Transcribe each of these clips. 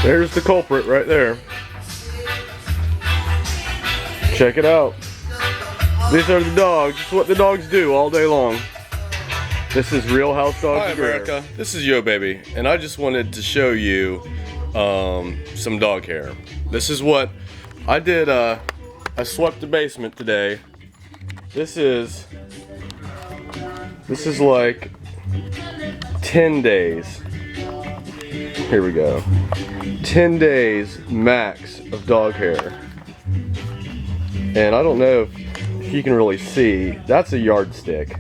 There's the culprit right there. Check it out. These are the dogs. This is what the dogs do all day long. This is Real House Dogs. Hi America, this is Yo Baby, and I just wanted to show you some dog hair. This is what I did. I swept the basement today. This is like 10 days. Here we go. 10 days max of dog hair. And I don't know if you can really see. That's a yardstick.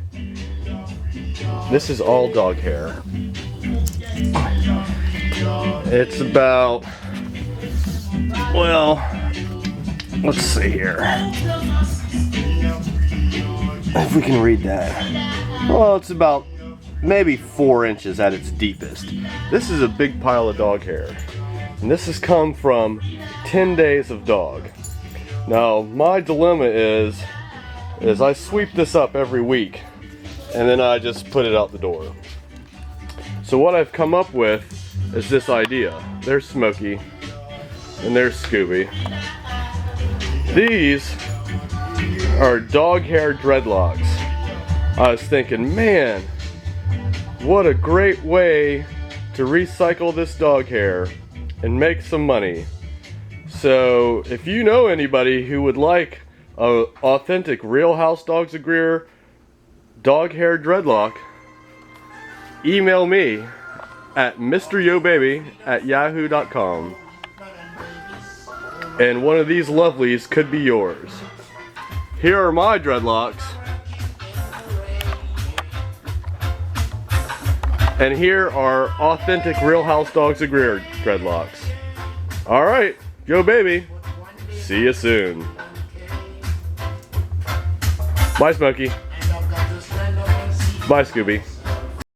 This is all dog hair. It's about, well, let's see here. If we can read that. Well, it's about maybe 4 inches at its deepest. This is a big pile of dog hair. And this has come from 10 days of dog. Now, my dilemma is I sweep this up every week and then I just put it out the door. So what I've come up with is this idea. There's Smokey and there's Scooby. These are dog hair dreadlocks. I was thinking, man, what a great way to recycle this dog hair and make some money. So if you know anybody who would like a authentic Real House Dogs of Greer dog hair dreadlock, email me at mryobaby@yahoo.com, and one of these lovelies could be yours. Here are my dreadlocks, and here are authentic Real House Dogs of Greer dreadlocks. Alright, Yo Baby, see you soon. Bye Smokey. Bye Scooby.